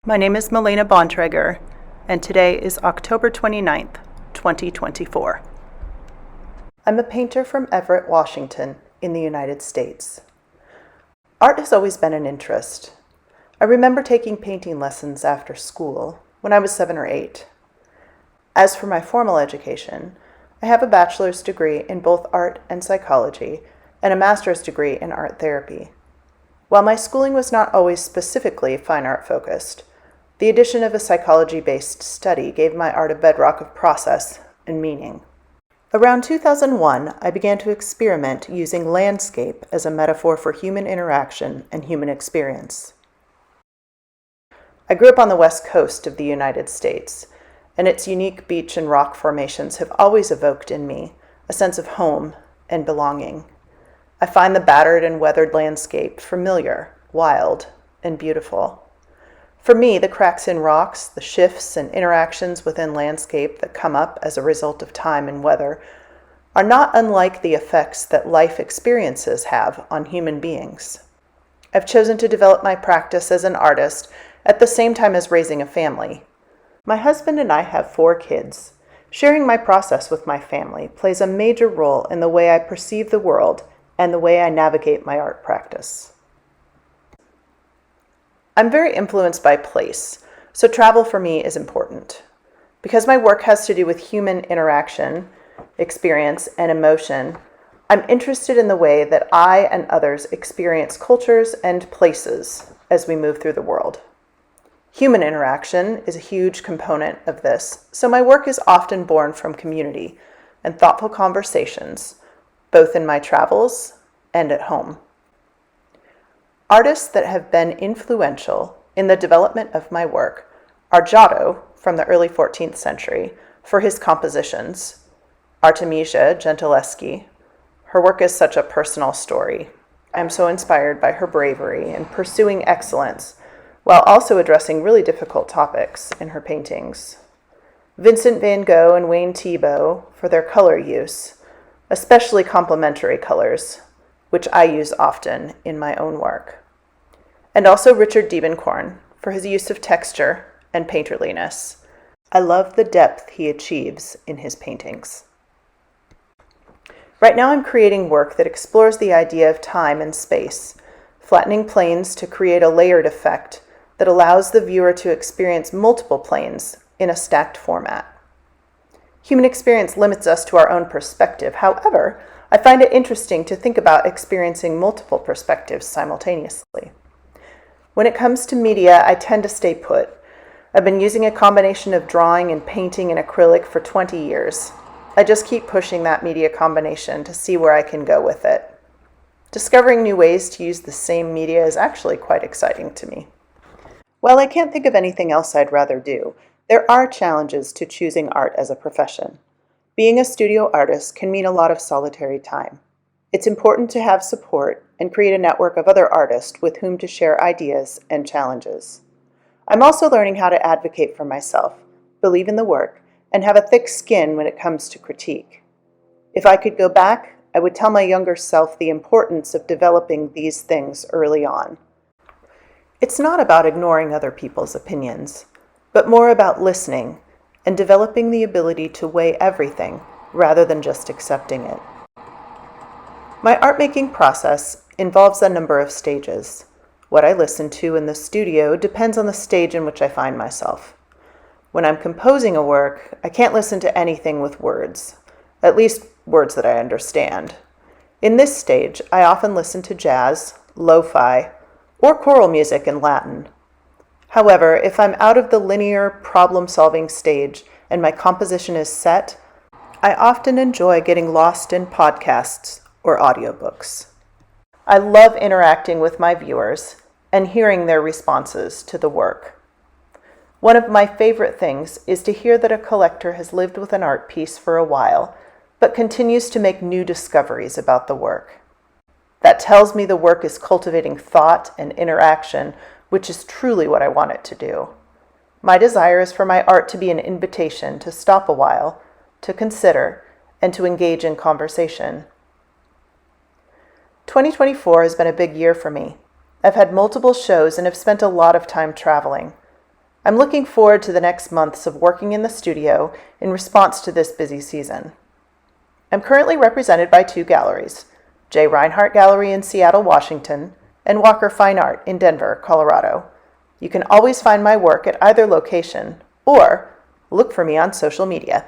My name is Melana Bontrager, and today is October 29th, 2024. I'm a painter from Everett, Washington, in the United States. Art has always been an interest. I remember taking painting lessons after school when I was 7 or 8. As for my formal education, I have a bachelor's degree in both art and psychology and a master's degree in art therapy. While my schooling was not always specifically fine art focused, the addition of a psychology-based study gave my art a bedrock of process and meaning. Around 2001, I began to experiment using landscape as a metaphor for human interaction and human experience. I grew up on the west coast of the United States, and its unique beach and rock formations have always evoked in me a sense of home and belonging. I find the battered and weathered landscape familiar, wild, and beautiful. For me, the cracks in rocks, the shifts and interactions within landscape that come up as a result of time and weather are not unlike the effects that life experiences have on human beings. I've chosen to develop my practice as an artist at the same time as raising a family. My husband and I have 4 kids. Sharing my process with my family plays a major role in the way I perceive the world and the way I navigate my art practice. I'm very influenced by place, so travel for me is important. Because my work has to do with human interaction, experience, and emotion, I'm interested in the way that I and others experience cultures and places as we move through the world. Human interaction is a huge component of this, so my work is often born from community and thoughtful conversations, both in my travels and at home. Artists that have been influential in the development of my work are Giotto from the early 14th century for his compositions, Artemisia Gentileschi. Her work is such a personal story. I'm so inspired by her bravery in pursuing excellence while also addressing really difficult topics in her paintings. Vincent van Gogh and Wayne Thiebaud for their color use, especially complementary colors, which I use often in my own work. And also Richard Diebenkorn for his use of texture and painterliness. I love the depth he achieves in his paintings. Right now I'm creating work that explores the idea of time and space, flattening planes to create a layered effect that allows the viewer to experience multiple planes in a stacked format. Human experience limits us to our own perspective. However, I find it interesting to think about experiencing multiple perspectives simultaneously. When it comes to media, I tend to stay put. I've been using a combination of drawing and painting in acrylic for 20 years. I just keep pushing that media combination to see where I can go with it. Discovering new ways to use the same media is actually quite exciting to me. While I can't think of anything else I'd rather do, there are challenges to choosing art as a profession. Being a studio artist can mean a lot of solitary time. It's important to have support and create a network of other artists with whom to share ideas and challenges. I'm also learning how to advocate for myself, believe in the work, and have a thick skin when it comes to critique. If I could go back, I would tell my younger self the importance of developing these things early on. It's not about ignoring other people's opinions, but more about listening and developing the ability to weigh everything rather than just accepting it. My art-making process involves a number of stages. What I listen to in the studio depends on the stage in which I find myself. When I'm composing a work, I can't listen to anything with words, at least words that I understand. In this stage, I often listen to jazz, lo-fi, or choral music in Latin. However, if I'm out of the linear problem-solving stage and my composition is set, I often enjoy getting lost in podcasts or audiobooks. I love interacting with my viewers and hearing their responses to the work. One of my favorite things is to hear that a collector has lived with an art piece for a while, but continues to make new discoveries about the work. That tells me the work is cultivating thought and interaction, which is truly what I want it to do. My desire is for my art to be an invitation to stop a while, to consider, and to engage in conversation. 2024 has been a big year for me. I've had multiple shows and have spent a lot of time traveling. I'm looking forward to the next months of working in the studio in response to this busy season. I'm currently represented by 2 galleries, J. Reinhardt Gallery in Seattle, Washington, and Walker Fine Art in Denver, Colorado. You can always find my work at either location, or look for me on social media.